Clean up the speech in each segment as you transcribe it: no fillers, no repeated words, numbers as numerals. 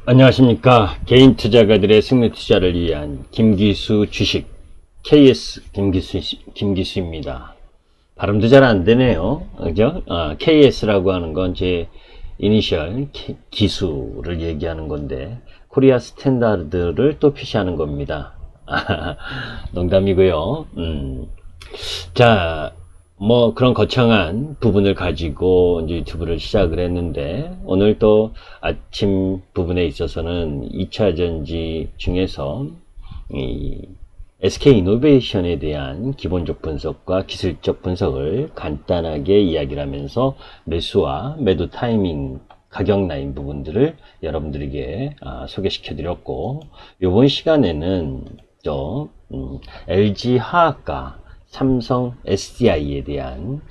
안녕하십니까. 개인 투자가들의 승리 투자를 위한 김기수 주식 KS 김기수입니다. 발음도 잘 안 되네요. 그죠? KS라고 하는 건 제 이니셜 기수를 얘기하는 건데 코리아 스탠다드를 또 표시하는 겁니다. 농담이고요. 자, 뭐 그런 거창한 부분을 가지고 이제 유튜브를 시작을 했는데, 오늘 또 아침 부분에 있어서는 2차 전지 중에서 이 SK 이노베이션에 대한 기본적 분석과 기술적 분석을 간단하게 이야기를 하면서 매수와 매도 타이밍, 가격 라인 부분들을 여러분들에게 소개시켜 드렸고, 이번 시간에는 또 LG 화학과 삼성 SDI에 대한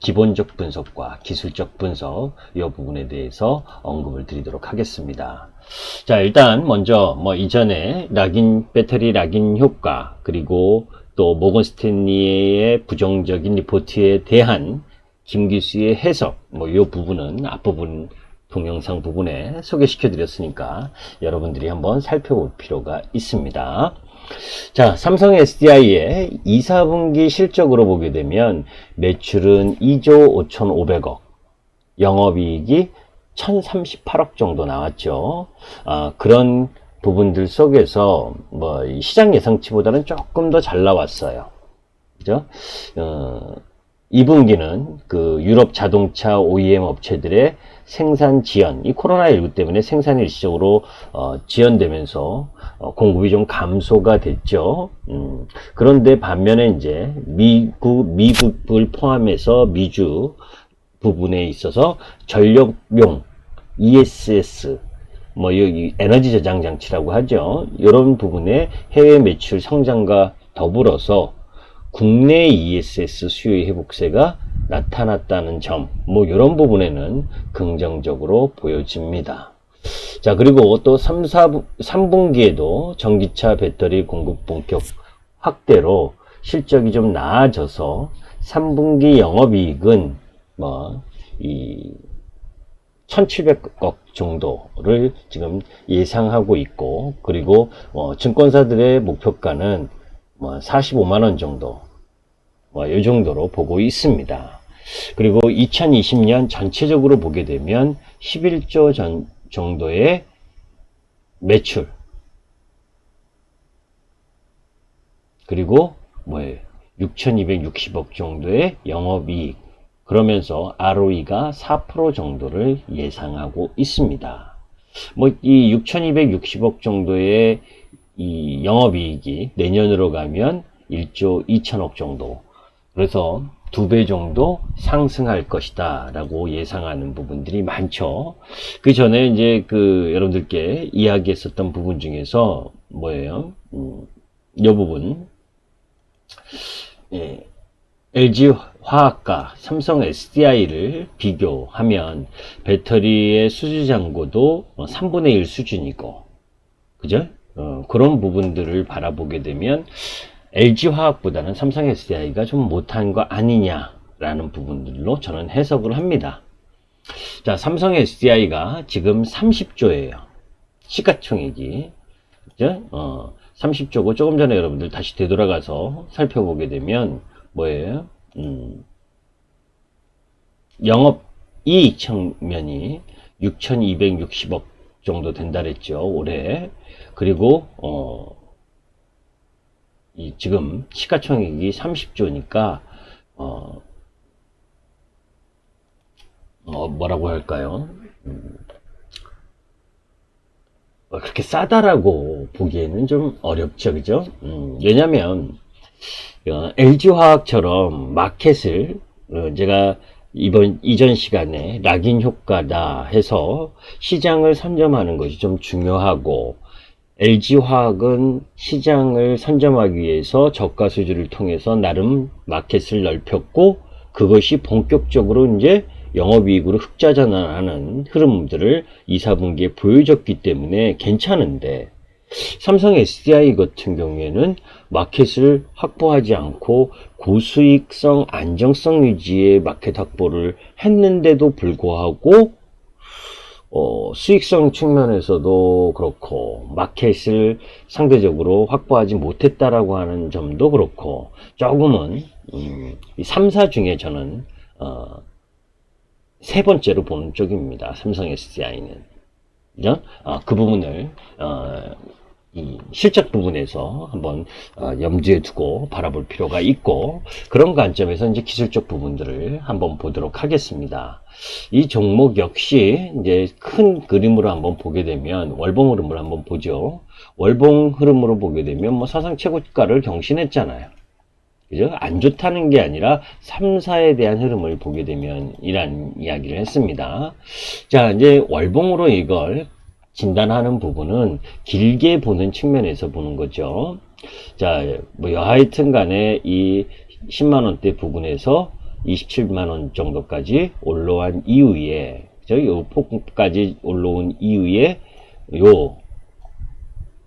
기본적 분석과 기술적 분석, 이 부분에 대해서 언급을 드리도록 하겠습니다. 자, 일단 먼저 이전에 배터리 락인 효과, 그리고 또 모건 스탠리의 부정적인 리포트에 대한 김기수의 해석, 이 부분은 앞부분 동영상 부분에 소개시켜 드렸으니까 여러분들이 한번 살펴볼 필요가 있습니다. 자, 삼성 SDI의 2, 4분기 실적으로 보게 되면 매출은 2조 5,500억, 영업이익이 1,038억 정도 나왔죠. 그런 부분들 속에서 시장 예상치보다는 조금 더 잘 나왔어요. 그죠? 2분기는 그 유럽 자동차 OEM 업체들의 생산 지연, 이 코로나19 때문에 생산이 일시적으로 지연되면서 공급이 좀 감소가 됐죠. 그런데 반면에 이제 미국을 포함해서 미주 부분에 있어서 전력용 ESS, 이 에너지 저장 장치라고 하죠. 이런 부분의 해외 매출 성장과 더불어서 국내 ESS 수요의 회복세가 나타났다는 점, 이런 부분에는 긍정적으로 보여집니다. 자, 그리고 또 3분기에도 전기차 배터리 공급 본격 확대로 실적이 좀 나아져서 3분기 영업이익은 1,700억 정도를 지금 예상하고 있고, 그리고 증권사들의 목표가는 45만원 정도, 이 정도로 보고 있습니다. 그리고 2020년 전체적으로 보게 되면 11조 정도의 매출, 그리고 6,260억 정도의 영업이익, 그러면서 ROE가 4% 정도를 예상하고 있습니다. 이 6,260억 정도의 이 영업이익이 내년으로 가면 1조 2천억 정도, 그래서 2배 정도 상승할 것이다 라고 예상하는 부분들이 많죠. 그 전에 이제 여러분들께 이야기했었던 부분 중에서 뭐예요? 이 부분, LG 화학과 삼성 SDI를 비교하면 배터리의 수주 잔고도 3분의 1 수준이고, 그죠? 그런 부분들을 바라보게 되면 LG 화학보다는 삼성 SDI가 좀 못한 거 아니냐라는 부분들로 저는 해석을 합니다. 자, 삼성 SDI가 지금 30조예요. 시가총액이. 그죠? 30조고, 조금 전에 여러분들 다시 되돌아가서 살펴보게 되면 뭐예요? 영업이익 측면이 6,260억 정도 된다 그랬죠, 올해. 그리고 지금 시가총액이 30조니까 뭐라고 할까요? 그렇게 싸다라고 보기에는 좀 어렵죠, 그죠? 왜냐면 LG화학처럼 마켓을 제가 이전 시간에 락인 효과다 해서 시장을 선점하는 것이 좀 중요하고, LG화학은 시장을 선점하기 위해서 저가 수주를 통해서 나름 마켓을 넓혔고, 그것이 본격적으로 이제 영업이익으로 흑자 전환하는 흐름들을 2, 4분기에 보여줬기 때문에 괜찮은데, 삼성 SDI 같은 경우에는 마켓을 확보하지 않고 고수익성, 안정성 유지의 마켓 확보를 했는데도 불구하고 수익성 측면에서도 그렇고 마켓을 상대적으로 확보하지 못했다라고 하는 점도 그렇고 조금은 이 3사 중에 저는 세 번째로 보는 쪽입니다. 삼성 SDI는 그죠? 그 부분을 이 실적 부분에서 한번 염두에 두고 바라볼 필요가 있고, 그런 관점에서 이제 기술적 부분들을 한번 보도록 하겠습니다. 이 종목 역시 이제 큰 그림으로 한번 보게 되면 월봉 흐름을 한번 보죠. 월봉 흐름으로 보게 되면 뭐 사상 최고가를 경신했잖아요. 그죠? 안 좋다는 게 아니라 3사에 대한 흐름을 보게 되면 이란 이야기를 했습니다. 자, 이제 월봉으로 이걸 진단하는 부분은 길게 보는 측면에서 보는 거죠. 자, 뭐 여하튼 간에 이 10만원대 부분에서 27만원 정도까지 올라온 이후에, 요 폭까지 올라온 이후에 요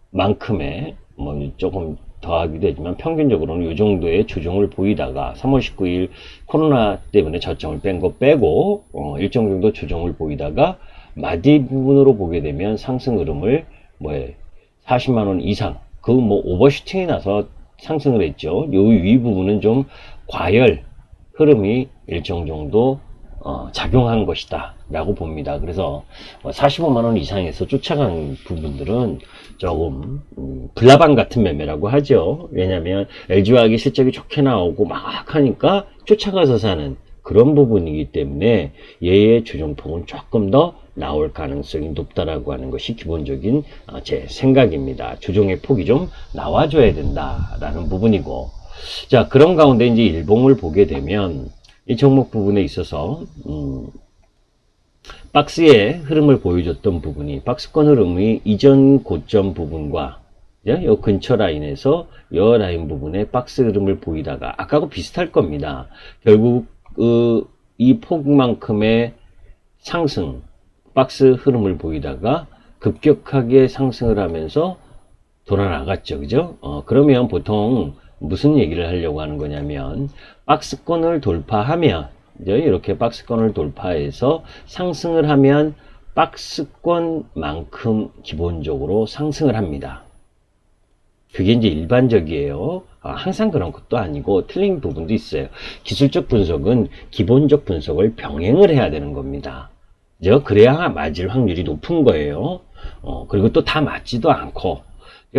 만큼의 뭐 조금 더하기도 하지만 평균적으로는 이 정도의 조정을 보이다가 3월 19일 코로나 때문에 저점을 뺀 거 빼고 일정 정도 조정을 보이다가 마디 부분으로 보게 되면 상승 흐름을 40만원 이상, 그 뭐 오버슈팅이 나서 상승을 했죠. 요 위 부분은 좀 과열 흐름이 일정 정도 작용한 것이다 라고 봅니다. 그래서 45만원 이상에서 쫓아간 부분들은 조금 불나방 같은 매매라고 하죠. 왜냐하면 LG화학이 실적이 좋게 나오고 막 하니까 쫓아가서 사는 그런 부분이기 때문에 얘의 조정폭은 조금 더 나올 가능성이 높다라고 하는 것이 기본적인 제 생각입니다. 조정의 폭이 좀 나와줘야 된다라는 부분이고, 자, 그런 가운데 이제 일봉을 보게 되면 이 종목 부분에 있어서 박스의 흐름을 보여줬던 부분이, 박스권 흐름이 이전 고점 부분과 요 근처 라인에서 요 라인 부분에 박스 흐름을 보이다가 아까하고 비슷할 겁니다. 결국 이 폭만큼의 상승, 박스 흐름을 보이다가 급격하게 상승을 하면서 돌아 나갔죠. 그죠? 그러면 보통 무슨 얘기를 하려고 하는 거냐면, 박스권을 돌파하면, 이렇게 박스권을 돌파해서 상승을 하면 박스권만큼 기본적으로 상승을 합니다. 그게 이제 일반적이에요. 항상 그런 것도 아니고 틀린 부분도 있어요. 기술적 분석은 기본적 분석을 병행을 해야 되는 겁니다. 그래야 맞을 확률이 높은 거예요. 그리고 또 다 맞지도 않고.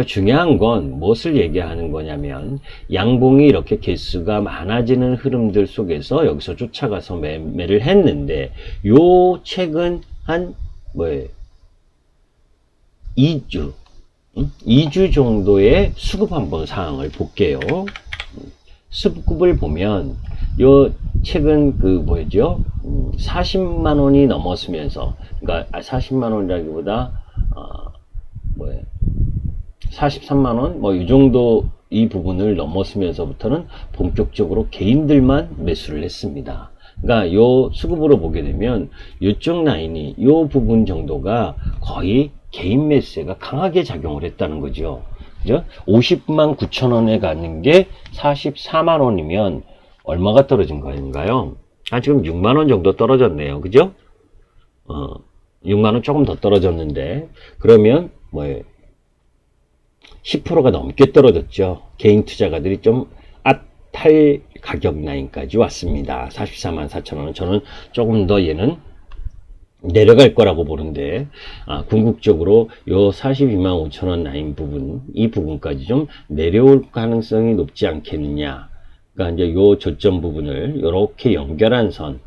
중요한 건 무엇을 얘기하는 거냐면, 양봉이 이렇게 개수가 많아지는 흐름들 속에서 여기서 쫓아가서 매매를 했는데, 요 최근 한 2주 2주 정도의 수급 한번 상황을 볼게요. 수급을 보면 요 최근 40만원이 넘었으면서, 그러니까 40만원이라기보다 43만원 이 정도 이 부분을 넘었으면서부터는 본격적으로 개인들만 매수를 했습니다. 그러니까 요 수급으로 보게 되면 요쪽 라인이 요 부분 정도가 거의 개인 매수세가 강하게 작용을 했다는 거죠. 그죠? 50만 9천원에 가는 게 44만원이면 얼마가 떨어진 거인가요? 지금 6만원 정도 떨어졌네요. 그죠? 6만원 조금 더 떨어졌는데, 그러면 10%가 넘게 떨어졌죠. 개인 투자가들이 좀 탈 가격 라인까지 왔습니다. 44만 4천원은 저는 조금 더 얘는 내려갈 거라고 보는데, 궁극적으로 요 42만 5천원 라인 부분, 이 부분까지 좀 내려올 가능성이 높지 않겠느냐. 그러니까 이제 요 저점 부분을 이렇게 연결한 선,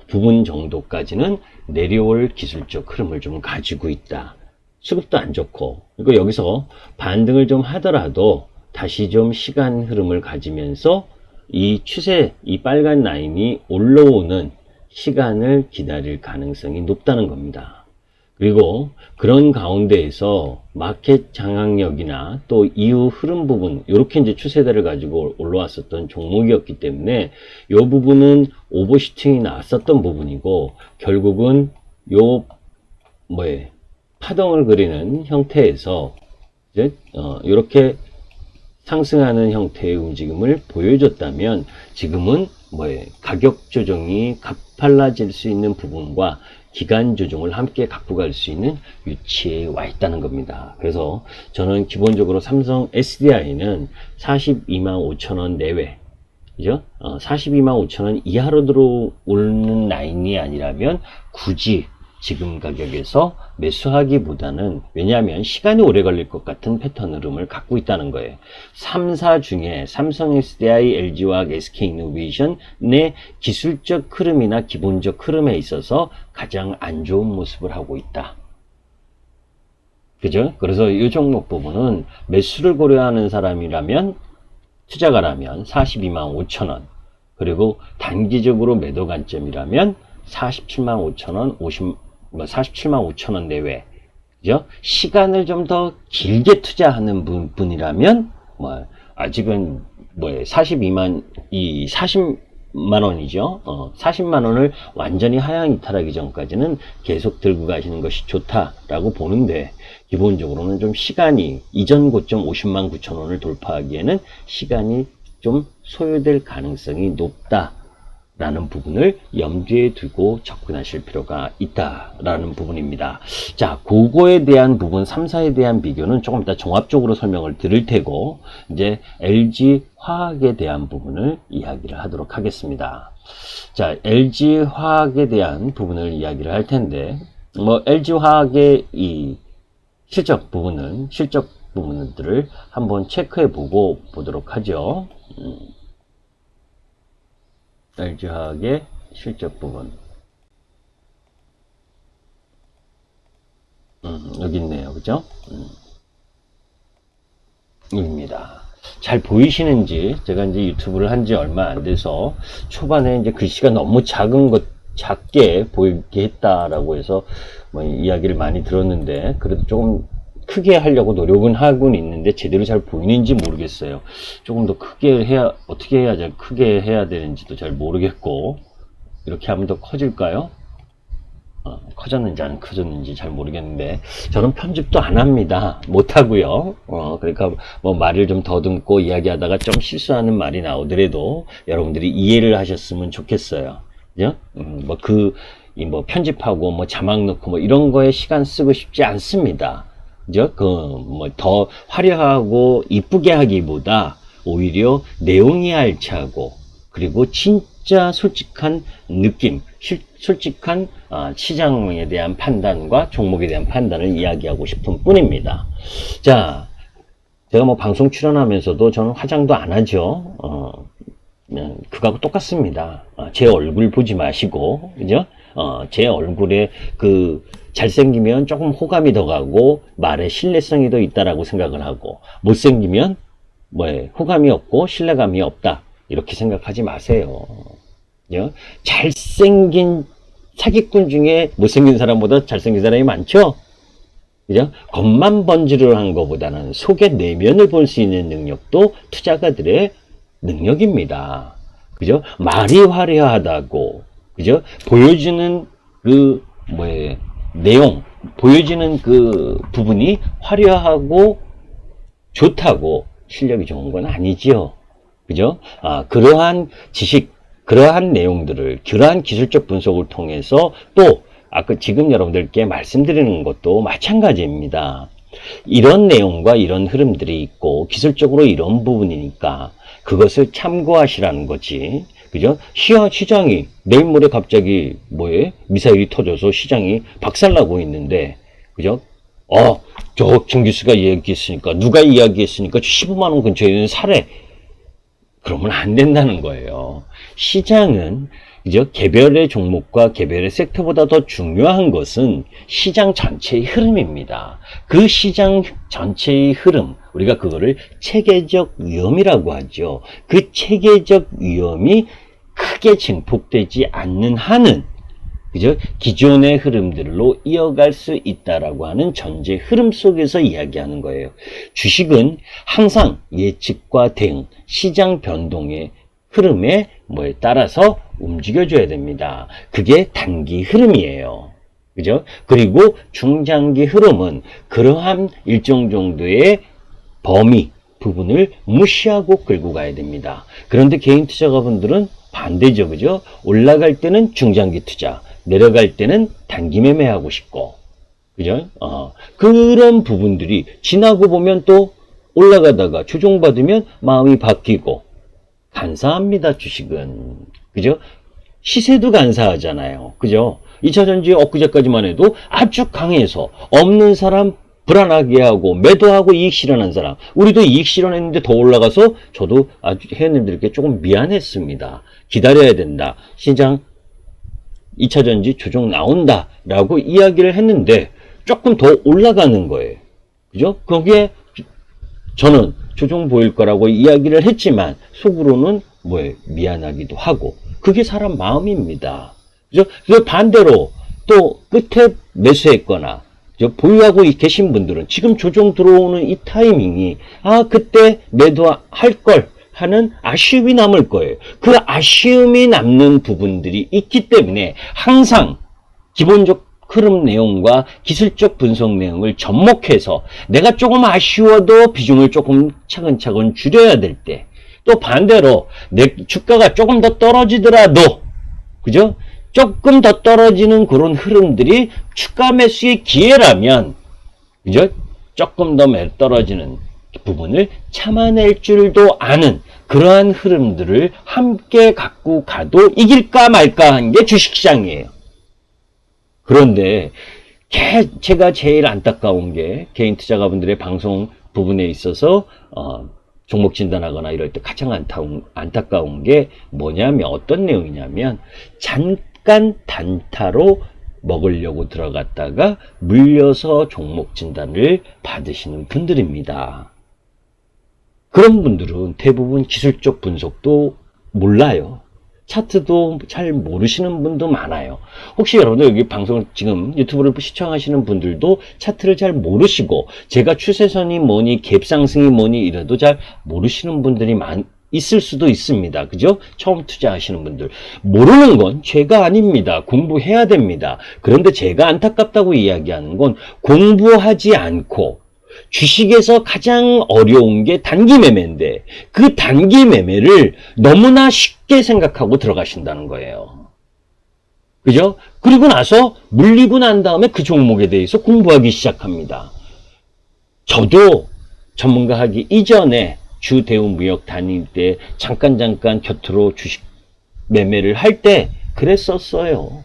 부분 정도까지는 내려올 기술적 흐름을 좀 가지고 있다. 수급도 안 좋고, 그리고 여기서 반등을 좀 하더라도 다시 좀 시간 흐름을 가지면서 이 추세, 이 빨간 라인이 올라오는 시간을 기다릴 가능성이 높다는 겁니다. 그리고 그런 가운데에서 마켓 장악력이나 또 이후 흐름 부분, 이렇게 이제 추세대를 가지고 올라왔었던 종목이었기 때문에 이 부분은 오버슈팅이 나왔었던 부분이고, 결국은 요 파동을 그리는 형태에서 이제 이렇게 상승하는 형태의 움직임을 보여줬다면, 지금은 가격 조정이 가팔라질 수 있는 부분과 기간 조정을 함께 갖고 갈 수 있는 위치에 와 있다는 겁니다. 그래서 저는 기본적으로 삼성 SDI는 42만 5천 원 내외, 그죠? 42만 5천 원 이하로 들어오는 라인이 아니라면 굳이 지금 가격에서 매수하기보다는, 왜냐하면 시간이 오래 걸릴 것 같은 패턴 흐름을 갖고 있다는 거예요. 3사 중에 삼성 SDI, LG화학, SK이노베이션의 기술적 흐름이나 기본적 흐름에 있어서 가장 안 좋은 모습을 하고 있다. 그죠? 그래서 이 종목 부분은 매수를 고려하는 사람이라면, 투자가라면 42만 5천 원, 그리고 단기적으로 매도 관점이라면 47만 5천 원, 47만 5천 원 내외. 그죠? 시간을 좀 더 길게 투자하는 분이라면, 아직은, 40만 원이죠. 40만 원을 완전히 하향 이탈하기 전까지는 계속 들고 가시는 것이 좋다라고 보는데, 기본적으로는 좀 시간이, 이전 고점 50만 9천 원을 돌파하기에는 시간이 좀 소요될 가능성이 높다라는 부분을 염두에 두고 접근하실 필요가 있다라는 부분입니다. 자, 그거에 대한 부분, 3사에 대한 비교는 조금 이따 종합적으로 설명을 드릴 테고, 이제 LG 화학에 대한 부분을 이야기를 하도록 하겠습니다. 자, LG 화학에 대한 부분을 이야기를 할 텐데, LG 화학의 이 실적 부분들을 한번 체크해 보도록 하죠. LG 화학의 실적 부분. 여기 있네요. 그죠? 여기입니다. 잘 보이시는지, 제가 이제 유튜브를 한 지 얼마 안 돼서 초반에 이제 글씨가 너무 작게 보이게 했다라고 해서 이야기를 많이 들었는데, 그래도 조금 크게 하려고 노력은 하고는 있는데 제대로 잘 보이는지 모르겠어요. 조금 더 크게 해야, 어떻게 해야 잘 크게 해야 되는지도 잘 모르겠고, 이렇게 하면 더 커질까요? 커졌는지 안 커졌는지 잘 모르겠는데, 저는 편집도 안 합니다. 못 하고요. 그러니까 말을 좀 더듬고 이야기하다가 좀 실수하는 말이 나오더라도 여러분들이 이해를 하셨으면 좋겠어요. 그죠? 편집하고 자막 넣고 이런 거에 시간 쓰고 싶지 않습니다. 그죠? 더 화려하고 이쁘게 하기보다 오히려 내용이 알차고, 그리고 진짜 솔직한 느낌, 솔직한 시장에 대한 판단과 종목에 대한 판단을 이야기하고 싶은 뿐입니다. 자, 제가 방송 출연하면서도 저는 화장도 안 하죠. 그거하고 똑같습니다. 제 얼굴 보지 마시고, 그죠? 제 얼굴에 잘생기면 조금 호감이 더 가고 말에 신뢰성이 더 있다라고 생각을 하고, 못생기면 호감이 없고 신뢰감이 없다, 이렇게 생각하지 마세요. 잘생긴 사기꾼 중에 못생긴 사람보다 잘생긴 사람이 많죠? 그죠? 겉만 번지르르한 것보다는 속의 내면을 볼 수 있는 능력도 투자가들의 능력입니다. 그죠? 말이 화려하다고, 그죠? 보여주는 내용, 보여지는 부분이 화려하고 좋다고 실력이 좋은 건 아니지요. 그죠? 그러한 지식, 그러한 내용들을, 그러한 기술적 분석을 통해서 또, 지금 여러분들께 말씀드리는 것도 마찬가지입니다. 이런 내용과 이런 흐름들이 있고, 기술적으로 이런 부분이니까, 그것을 참고하시라는 거지. 그죠? 시장이 내일 모레 갑자기 미사일이 터져서 시장이 박살나고 있는데, 그죠? 저 김기수가 이야기했으니까, 누가 이야기했으니까 15만 원 근처에 있는 사래. 그러면 안 된다는 거예요. 시장은, 그죠? 개별의 종목과 개별의 섹터보다 더 중요한 것은 시장 전체의 흐름입니다. 그 시장 전체의 흐름, 우리가 그거를 체계적 위험이라고 하죠. 그 체계적 위험이 크게 증폭되지 않는 한은, 그죠? 기존의 흐름들로 이어갈 수 있다라고 하는 전제 흐름 속에서 이야기하는 거예요. 주식은 항상 예측과 대응, 시장 변동의 흐름에 따라서 움직여줘야 됩니다. 그게 단기 흐름이에요. 그죠? 그리고 중장기 흐름은 그러한 일정 정도의 범위, 부분을 무시하고 끌고 가야 됩니다. 그런데 개인 투자가분들은 반대죠. 그죠? 올라갈 때는 중장기 투자, 내려갈 때는 단기 매매하고 싶고, 그죠? 그런 부분들이 지나고 보면 또 올라가다가 조정받으면 마음이 바뀌고, 간사합니다, 주식은. 그죠? 시세도 간사하잖아요. 그죠? 2차전지 엊그제까지만 해도 아주 강해서 없는 사람 불안하게 하고 매도하고 이익 실현한 사람. 우리도 이익 실현했는데 더 올라가서 저도 아주 회원님들께 조금 미안했습니다. 기다려야 된다. 시장 2차전지 조정 나온다. 라고 이야기를 했는데 조금 더 올라가는 거예요. 그죠? 거기에 저는 조정 보일 거라고 이야기를 했지만 속으로는 뭐예요? 미안하기도 하고. 그게 사람 마음입니다. 그죠? 그래서 반대로 또 끝에 매수했거나 보유하고 계신 분들은 지금 조정 들어오는 이 타이밍이 그때 매도할 걸 하는 아쉬움이 남을 거예요. 그 아쉬움이 남는 부분들이 있기 때문에 항상 기본적 흐름 내용과 기술적 분석 내용을 접목해서 내가 조금 아쉬워도 비중을 조금 차근차근 줄여야 될 때, 또 반대로 내 주가가 조금 더 떨어지더라도, 그죠? 조금 더 떨어지는 그런 흐름들이 추가 매수의 기회라면, 그죠? 조금 더 떨어지는 부분을 참아낼 줄도 아는 그러한 흐름들을 함께 갖고 가도 이길까 말까 한 게 주식시장이에요. 그런데 제가 제일 안타까운 게 개인 투자가분들의 방송 부분에 있어서 종목 진단하거나 이럴 때 가장 안타까운 게 뭐냐면 어떤 내용이냐면 잠깐 단타로 먹으려고 들어갔다가 물려서 종목 진단을 받으시는 분들입니다. 그런 분들은 대부분 기술적 분석도 몰라요. 차트도 잘 모르시는 분도 많아요. 혹시 여러분들 여기 방송 지금 유튜브를 시청하시는 분들도 차트를 잘 모르시고 제가 추세선이 뭐니 갭상승이 뭐니 이래도 잘 모르시는 분들이 있을 수도 있습니다. 그죠? 처음 투자하시는 분들. 모르는 건 죄가 아닙니다. 공부해야 됩니다. 그런데 제가 안타깝다고 이야기하는 건 공부하지 않고 주식에서 가장 어려운 게 단기 매매인데 그 단기 매매를 너무나 쉽게 생각하고 들어가신다는 거예요. 그죠? 그리고 나서 물리고 난 다음에 그 종목에 대해서 공부하기 시작합니다. 저도 전문가 하기 이전에 주대우 무역 다닐 때 잠깐 곁으로 주식 매매를 할 때 그랬었어요.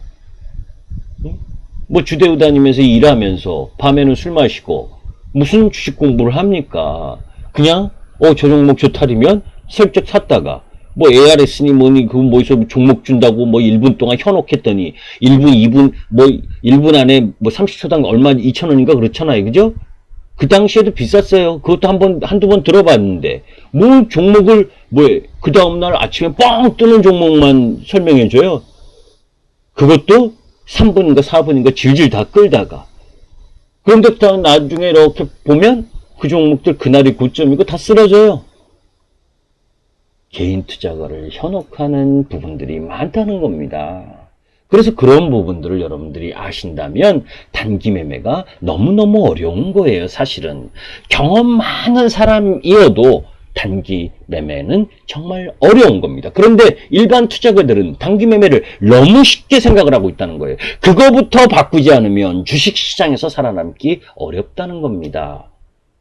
뭐 주대우 다니면서 일하면서 밤에는 술 마시고 무슨 주식 공부를 합니까? 그냥 저 종목 좋다리면 슬쩍 샀다가 뭐 ARS니 뭐니 그거 뭐에서 종목 준다고 뭐 1분 동안 현혹했더니 1분 2분 뭐 1분 안에 뭐 30초당 얼마 2,000원인가 그렇잖아요. 그죠? 그 당시에도 비쌌어요. 그것도 한두 번 들어봤는데 뭐 종목을 그 다음날 아침에 뻥 뜨는 종목만 설명해줘요. 그것도 3분인가 4분인가 질질 다 끌다가 그런데 나중에 이렇게 보면 그 종목들 그날이 고점이고 다 쓰러져요. 개인 투자가를 현혹하는 부분들이 많다는 겁니다. 그래서 그런 부분들을 여러분들이 아신다면 단기 매매가 너무너무 어려운 거예요. 사실은 경험 많은 사람이어도 단기 매매는 정말 어려운 겁니다. 그런데 일반 투자가들은 단기 매매를 너무 쉽게 생각을 하고 있다는 거예요. 그거부터 바꾸지 않으면 주식시장에서 살아남기 어렵다는 겁니다.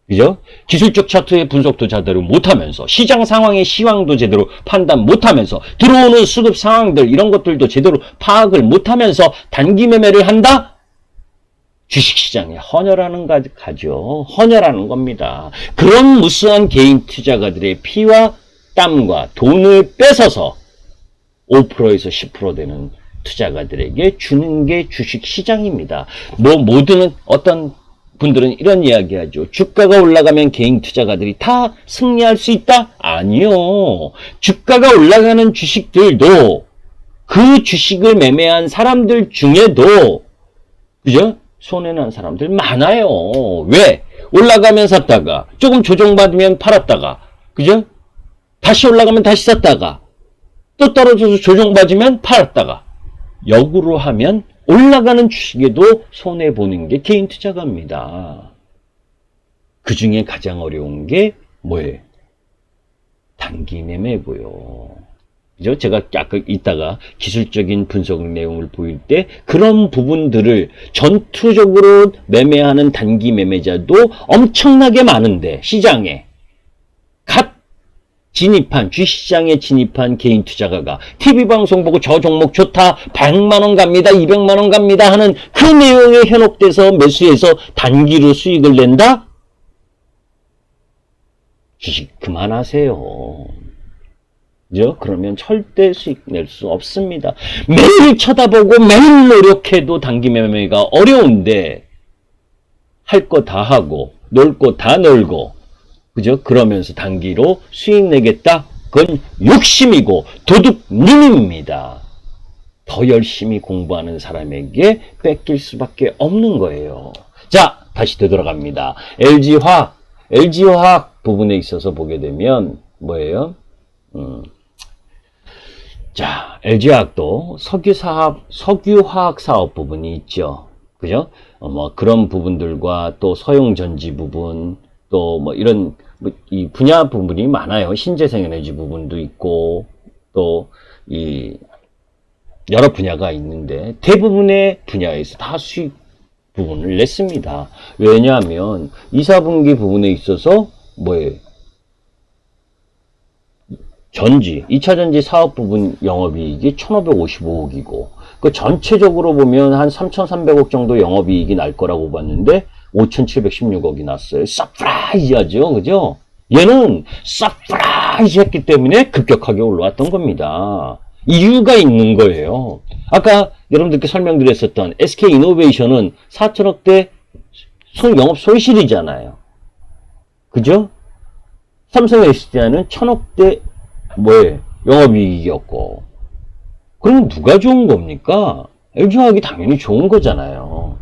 그죠? 기술적 차트의 분석도 제대로 못하면서 시장 상황의 시황도 제대로 판단 못하면서 들어오는 수급 상황들 이런 것들도 제대로 파악을 못하면서 단기 매매를 한다? 주식시장에 헌혈하는 가죠. 헌혈하는 겁니다. 그런 무수한 개인 투자가들의 피와 땀과 돈을 뺏어서 5%에서 10% 되는 투자가들에게 주는 게 주식시장입니다. 모든 어떤 분들은 이런 이야기 하죠. 주가가 올라가면 개인 투자가들이 다 승리할 수 있다? 아니요. 주가가 올라가는 주식들도 그 주식을 매매한 사람들 중에도 그죠? 손해난 사람들 많아요. 왜? 올라가면 샀다가 조금 조정받으면 팔았다가 그죠? 다시 올라가면 다시 샀다가 또 떨어져서 조정받으면 팔았다가 역으로 하면 올라가는 주식에도 손해보는 게 개인 투자가입니다. 그 중에 가장 어려운 게 뭐예요? 단기 매매고요. 그죠? 제가 아까 이따가 기술적인 분석 내용을 보일 때 그런 부분들을 전투적으로 매매하는 단기 매매자도 엄청나게 많은데 시장에 갓 진입한 주식시장에 진입한 개인 투자가가 TV방송 보고 저 종목 좋다 100만원 갑니다 200만원 갑니다 하는 그 내용에 현혹돼서 매수해서 단기로 수익을 낸다? 주식 그만하세요. 그죠? 그러면 절대 수익 낼 수 없습니다. 매일 쳐다보고 매일 노력해도 단기 매매가 어려운데 할 거 다 하고 놀 거 다 놀고 그죠? 그러면서 단기로 수익 내겠다? 그건 욕심이고 도둑님입니다. 더 열심히 공부하는 사람에게 뺏길 수밖에 없는 거예요. 자, 다시 되돌아갑니다. LG화학 부분에 있어서 보게 되면 뭐예요? 자, LG화학도 석유화학 사업 부분이 있죠. 그죠? 뭐 그런 부분들과 또 서용전지 부분, 또 뭐 이런 이 분야 부분이 많아요. 신재생에너지 부분도 있고, 또 이 여러 분야가 있는데 대부분의 분야에서 다 수익 부분을 냈습니다. 왜냐하면 2, 4분기 부분에 있어서 뭐예요? 전지, 2차 전지 사업 부분 영업이익이 1,555억이고, 그 전체적으로 보면 한 3,300억 정도 영업이익이 날 거라고 봤는데, 5,716억이 났어요. 서프라이즈하죠, 그죠? 얘는 서프라이즈 했기 때문에 급격하게 올라왔던 겁니다. 이유가 있는 거예요. 아까 여러분들께 설명드렸었던 SK이노베이션은 4천억대 영업 손실이잖아요. 그죠? 삼성 SDI는 1,000억대 영업이익이었고. 그럼 누가 좋은 겁니까? LG화학이 당연히 좋은 거잖아요.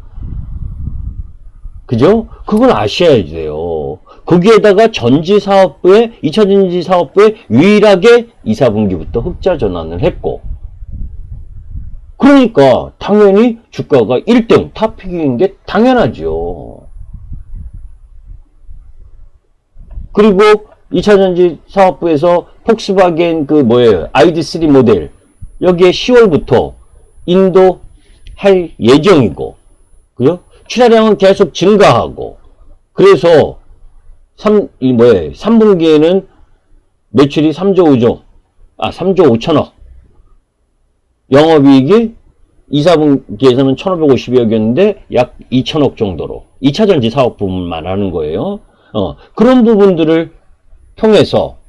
그죠? 그걸 아셔야 돼요. 거기에다가 전지사업부에, 2차 전지사업부에 유일하게 2, 4분기부터 흑자 전환을 했고. 그러니까 당연히 주가가 1등, 탑픽인 게 당연하죠. 그리고 2차 전지 사업부에서 폭스바겐 ID3 모델 여기에 10월부터 인도할 예정이고, 그죠? 출하량은 계속 증가하고, 그래서 3분기에는 매출이 3조 5천억, 영업이익이 2, 4분기에서는 1,552억이었는데 약 2천억 정도로 2차 전지 사업 부분만 하는 거예요. 그런 부분들을 통해서,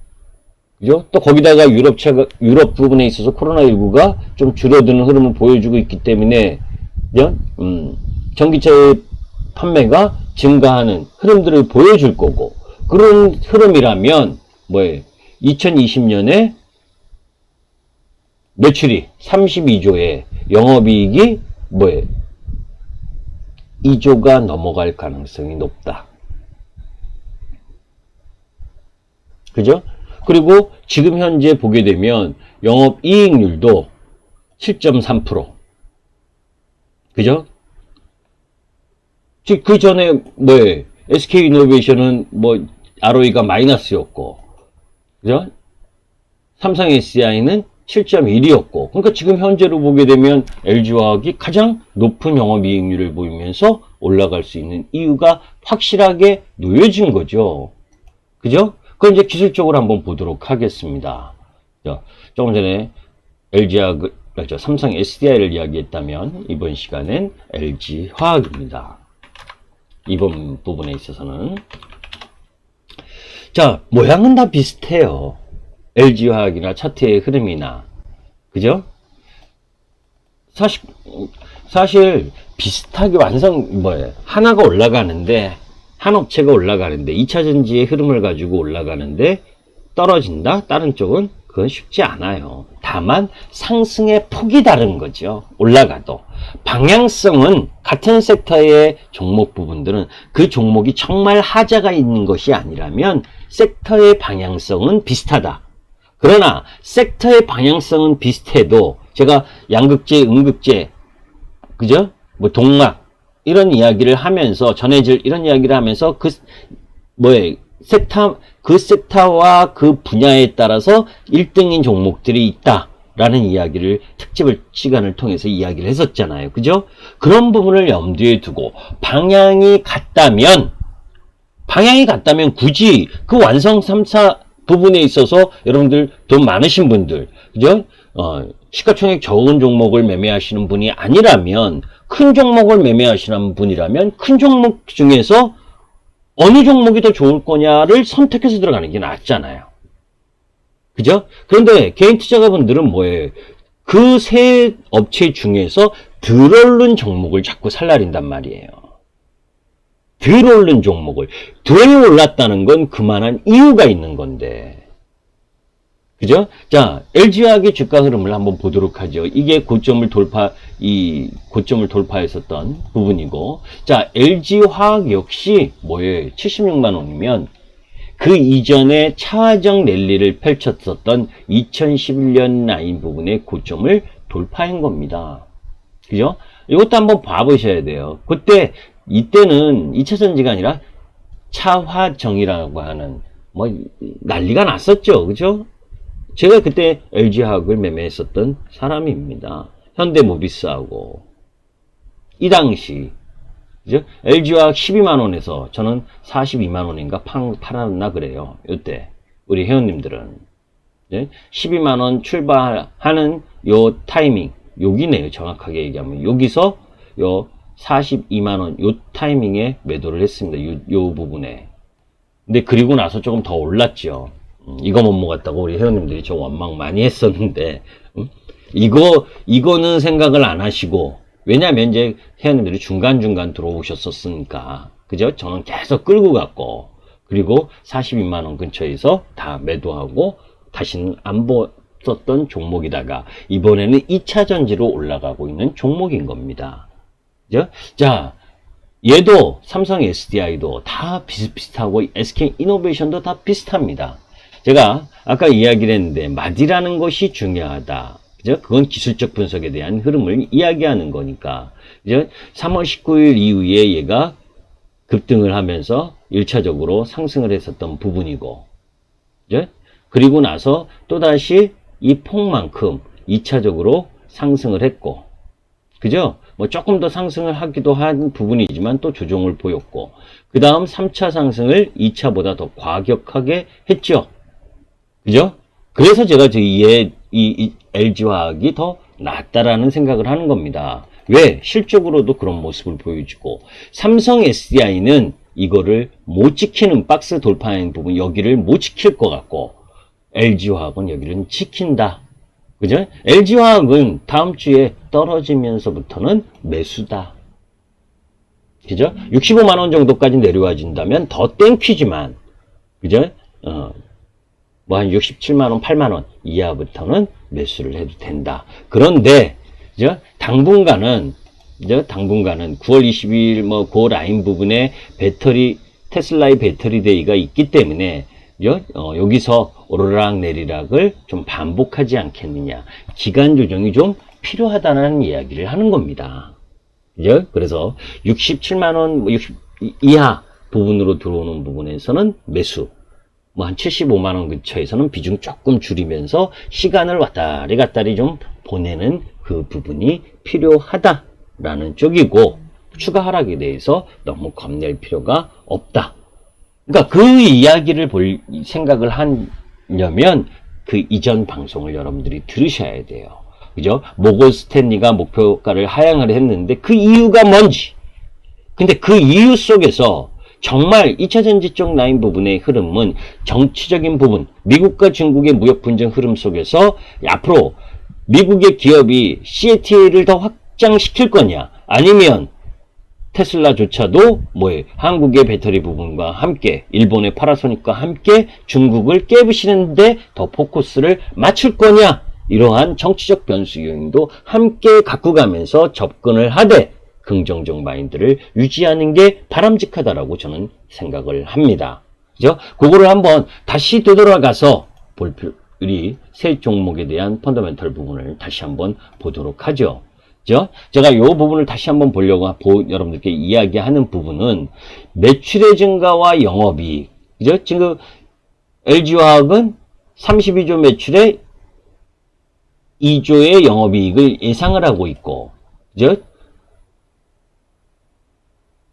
그죠? 또 거기다가 유럽 부분에 있어서 코로나19가 좀 줄어드는 흐름을 보여주고 있기 때문에, 전기차의 판매가 증가하는 흐름들을 보여줄 거고, 그런 흐름이라면, 2020년에 매출이 32조에 영업이익이 2조가 넘어갈 가능성이 높다. 그죠? 그리고 지금 현재 보게 되면 영업이익률도 7.3%. 그죠? 그 전에 SK이노베이션은 ROE가 마이너스였고, 그죠? 삼성 SDI는 7.1이었고, 그러니까 지금 현재로 보게 되면 LG화학이 가장 높은 영업이익률을 보이면서 올라갈 수 있는 이유가 확실하게 놓여진 거죠. 그죠? 그럼 이제 기술적으로 한번 보도록 하겠습니다. 조금 전에 삼성 SDI를 이야기했다면 이번 시간엔 LG화학입니다. 이번 부분에 있어서는 자, 모양은 다 비슷해요. LG화학이나 차트의 흐름이나, 그죠? 사실 비슷하게 하나가 올라가는데, 한 업체가 올라가는데 2차 전지의 흐름을 가지고 올라가는데 떨어진다? 다른 쪽은 그건 쉽지 않아요. 다만 상승의 폭이 다른 거죠. 올라가도. 방향성은 같은 섹터의 종목 부분들은 그 종목이 정말 하자가 있는 것이 아니라면 섹터의 방향성은 비슷하다. 그러나 섹터의 방향성은 비슷해도 제가 양극재, 음극재, 그죠? 동막 이런 이야기를 하면서, 전해질 이런 이야기를 하면서 그 섹터와 그 분야에 따라서 1등인 종목들이 있다라는 이야기를 특집을 시간을 통해서 이야기를 했었잖아요. 그죠? 그런 부분을 염두에 두고 방향이 같다면 굳이 그 완성 3차 부분에 있어서 여러분들 돈 많으신 분들, 그죠? 시가총액 적은 종목을 매매하시는 분이 아니라면, 큰 종목을 매매하시는 분이라면 큰 종목 중에서 어느 종목이 더 좋을 거냐를 선택해서 들어가는 게 낫잖아요. 그죠? 그런데 개인 투자가분들은 뭐예요? 그 세 업체 중에서 덜 오른 종목을 자꾸 살라린단 말이에요. 덜 오른 종목을. 덜 올랐다는 건 그만한 이유가 있는 건데. 그죠? 자, LG화학의 주가 흐름을 한번 보도록 하죠. 이게 고점을 돌파했었던 부분이고. 자, LG화학 역시 뭐예요? 76만 원이면 그 이전에 차화정 랠리를 펼쳤었던 2011년 라인 부분의 고점을 돌파한 겁니다. 그죠? 이것도 한번 봐보셔야 돼요. 이때는 2차전지가 아니라 차화정이라고 하는, 난리가 났었죠. 그죠? 제가 그때 LG화학을 매매했었던 사람입니다. 현대모비스하고. 이 당시, 그죠? LG화학 12만원에서 저는 42만원인가 팔았나 그래요. 요때. 우리 회원님들은. 12만원 출발하는 요 타이밍, 여기네요. 정확하게 얘기하면. 여기서 요 42만원 요 타이밍에 매도를 했습니다. 요 부분에. 근데 그리고 나서 조금 더 올랐죠. 이거 못 먹었다고 우리 회원님들이 저 원망 많이 했었는데, 이거는 생각을 안 하시고, 왜냐면 이제 회원님들이 중간중간 들어오셨었으니까, 그죠? 저는 계속 끌고 갔고, 그리고 42만원 근처에서 다 매도하고, 다시는 안 봤었던 종목이다가, 이번에는 2차전지로 올라가고 있는 종목인 겁니다. 그죠? 자, 얘도 삼성 SDI도 다 비슷비슷하고, SK이노베이션도 다 비슷합니다. 제가 아까 이야기를 했는데 마디라는 것이 중요하다. 그죠? 그건 기술적 분석에 대한 흐름을 이야기하는 거니까. 그죠? 3월 19일 이후에 얘가 급등을 하면서 1차적으로 상승을 했었던 부분이고. 그죠? 그리고 나서 또다시 이 폭만큼 2차적으로 상승을 했고. 그죠? 조금 더 상승을 하기도 한 부분이지만 또 조정을 보였고. 그 다음 3차 상승을 2차보다 더 과격하게 했죠. 그죠? 그래서 제가 이 LG화학이 더 낫다라는 생각을 하는 겁니다. 왜? 실적으로도 그런 모습을 보여주고, 삼성 SDI는 이거를 못 지키는 박스 돌파하는 부분, 여기를 못 지킬 것 같고, LG화학은 여기를 지킨다. 그죠? LG화학은 다음 주에 떨어지면서부터는 매수다. 그죠? 65만원 정도까지 내려와진다면 더 땡큐지만, 그죠? 한 67만원, 8만원 이하부터는 매수를 해도 된다. 그런데, 그죠? 당분간은 9월 20일, 그 라인 부분에 테슬라의 배터리 데이가 있기 때문에, 그죠? 여기서 오르락 내리락을 좀 반복하지 않겠느냐. 기간 조정이 좀 필요하다는 이야기를 하는 겁니다. 그죠? 그래서 67만원, 60 이하 부분으로 들어오는 부분에서는 매수. 한 75만원 근처에서는 비중 조금 줄이면서 시간을 왔다리 갔다리 좀 보내는 그 부분이 필요하다라는 쪽이고, 추가 하락에 대해서 너무 겁낼 필요가 없다. 그러니까 그 이야기를 볼 생각을 하려면 그 이전 방송을 여러분들이 들으셔야 돼요. 그죠? 모건 스탠리가 목표가를 하향을 했는데 그 이유가 뭔지. 근데 그 이유 속에서 정말 2차전지 쪽 라인 부분의 흐름은 정치적인 부분, 미국과 중국의 무역 분쟁 흐름 속에서 앞으로 미국의 기업이 CATL을 더 확장시킬 거냐, 아니면 테슬라조차도 한국의 배터리 부분과 함께, 일본의 파나소닉과 함께 중국을 깨부시는데 더 포커스를 맞출 거냐, 이러한 정치적 변수 요인도 함께 갖고 가면서 접근을 하되 긍정적 마인드를 유지하는 게 바람직하다라고 저는 생각을 합니다. 그죠? 그거를 한번 다시 되돌아가서 우리 세 종목에 대한 펀더멘털 부분을 다시 한번 보도록 하죠. 그죠? 제가 이 부분을 다시 한번 보려고 여러분들께 이야기하는 부분은 매출의 증가와 영업이익, 그죠? 지금 LG화학은 32조 매출에 2조의 영업이익을 예상을 하고 있고, 그죠?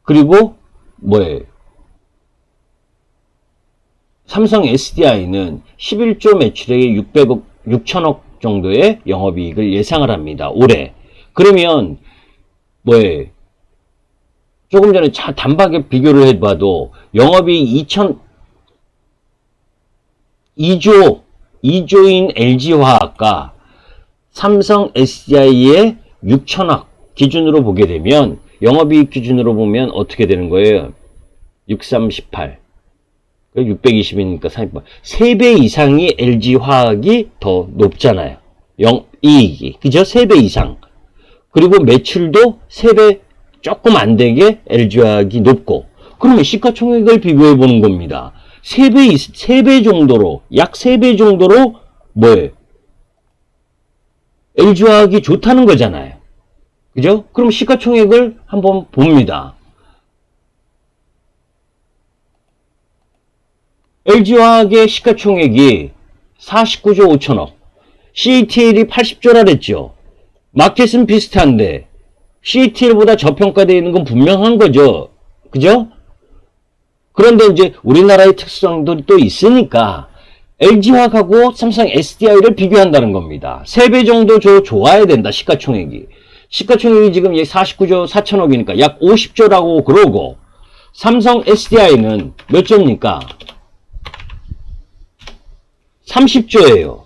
그리고 뭐예요? 삼성 SDI는 11조 매출에 6천억 정도의 영업이익을 예상을 합니다. 올해. 그러면 뭐예요? 조금 전에 단박에 비교를 해봐도 영업이익 2조인 LG화학과 삼성 SDI의 6천억 기준으로 보게 되면 영업이익 기준으로 보면 어떻게 되는 거예요? 6, 3, 18 620이니까 40번 3배 이상이 LG화학이 더 높잖아요. 이익이 그죠? 3배 이상. 그리고 매출도 3배 조금 안 되게 LG화학이 높고, 그러면 시가총액을 비교해 보는 겁니다. 3배 정도로, 약 3배 정도로 뭐예요? LG화학이 좋다는 거잖아요. 그죠? 그럼 시가총액을 한번 봅니다. LG화학의 시가총액이 49조 5천억, CATL이 80조라 그랬죠. 마켓은 비슷한데 CATL보다 저평가되어 있는 건 분명한 거죠. 그죠? 그런데 이제 우리나라의 특성들이 또 있으니까 LG화학하고 삼성 SDI를 비교한다는 겁니다. 3배 정도 좋아야 된다, 시가총액이. 시가총액이 지금 49조 4천억이니까 약 50조라고 그러고, 삼성 SDI는 몇 조입니까? 30조예요.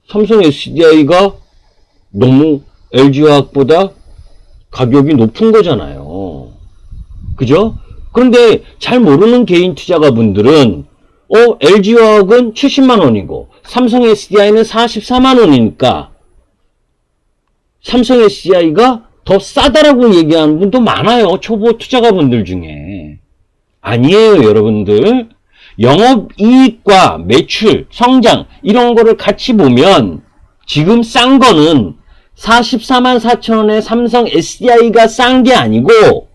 삼성 SDI가 너무 LG화학보다 가격이 높은 거잖아요. 그죠? 그런데 잘 모르는 개인 투자가분들은 LG화학은 70만 원이고 삼성 SDI는 44만 원이니까 삼성 SDI가 더 싸다라고 얘기하는 분도 많아요. 초보 투자가분들 중에. 아니에요, 여러분들. 영업이익과 매출, 성장 이런 거를 같이 보면 지금 싼 거는 44만 4천 원의 삼성 SDI가 싼 게 아니고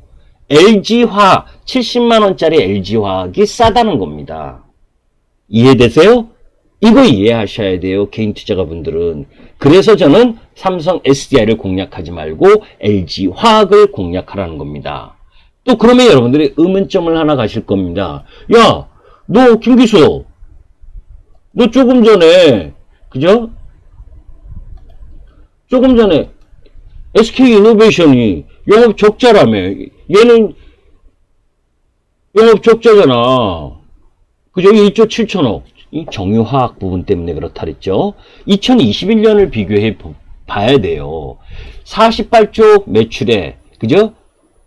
LG화학 70만 원짜리 LG화학이 싸다는 겁니다. 이해되세요? 이거 이해하셔야 돼요, 개인 투자가분들은. 그래서 저는 삼성 SDI를 공략하지 말고 LG화학을 공략하라는 겁니다. 또 그러면 여러분들이 의문점을 하나 가실 겁니다. 야, 너 김기수, 너 조금 전에, 그죠? 조금 전에 SK이노베이션이 영업 적자라며. 얘는 영업 적자잖아. 그죠? 1조 7천억. 이 정유화학 부분 때문에 그렇다 그랬죠. 2021년을 비교해 봐야 돼요. 48조 매출에, 그죠?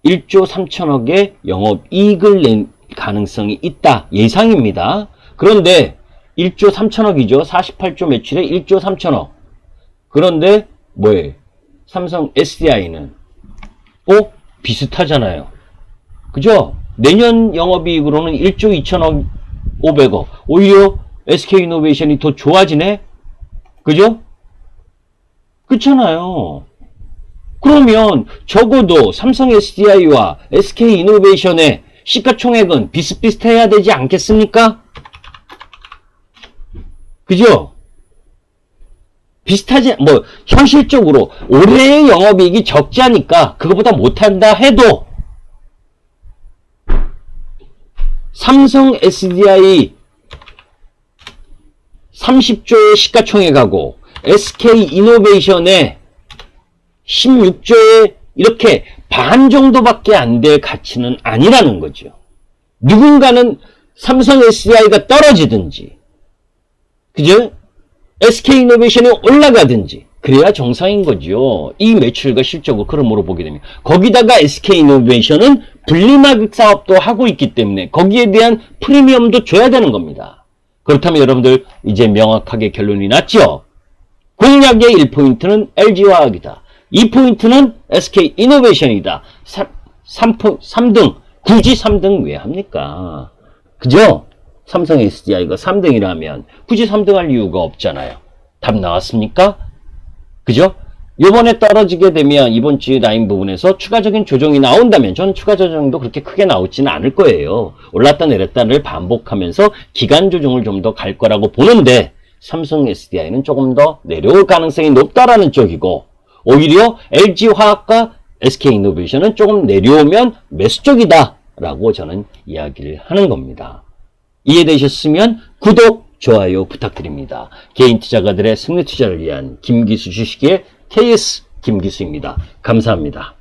1조 3천억의 영업이익을 낸 가능성이 있다. 예상입니다. 그런데 1조 3천억이죠. 48조 매출에 1조 3천억. 그런데 뭐예요? 삼성 SDI는 비슷하잖아요. 그죠? 내년 영업이익으로는 1조 2천억 500억. 오히려 SK이노베이션이 더 좋아지네? 그죠? 그렇잖아요. 그러면 적어도 삼성 SDI와 SK이노베이션의 시가총액은 비슷비슷해야 되지 않겠습니까? 그죠? 비슷하지, 현실적으로 올해의 영업이익이 적자니까 그거보다 못한다 해도 삼성 SDI 30조의 시가총액하고 SK이노베이션의 16조의 이렇게 반 정도밖에 안 될 가치는 아니라는 거죠. 누군가는 삼성 SDI가 떨어지든지, 그죠? SK이노베이션이 올라가든지 그래야 정상인 거죠. 이 매출과 실적을 그러므로 보게 되면. 거기다가 SK이노베이션은 분리마켓 사업도 하고 있기 때문에 거기에 대한 프리미엄도 줘야 되는 겁니다. 그렇다면 여러분들 이제 명확하게 결론이 났죠? 공략의 1포인트는 LG화학이다. 2포인트는 SK이노베이션이다. 3등. 굳이 3등 왜 합니까? 그죠? 삼성 SDI가 3등이라면 굳이 3등 할 이유가 없잖아요. 답 나왔습니까? 그죠? 요번에 떨어지게 되면 이번 주 라인 부분에서 추가적인 조정이 나온다면 저는 추가 조정도 그렇게 크게 나오지는 않을 거예요. 올랐다 내렸다를 반복하면서 기간 조정을 좀 더 갈 거라고 보는데 삼성 SDI는 조금 더 내려올 가능성이 높다라는 쪽이고 오히려 LG화학과 SK이노베이션은 조금 내려오면 매수 쪽이다 라고 저는 이야기를 하는 겁니다. 이해되셨으면 구독, 좋아요 부탁드립니다. 개인 투자가들의 승리 투자를 위한 김기수 주식의 KS 김기수입니다. 감사합니다.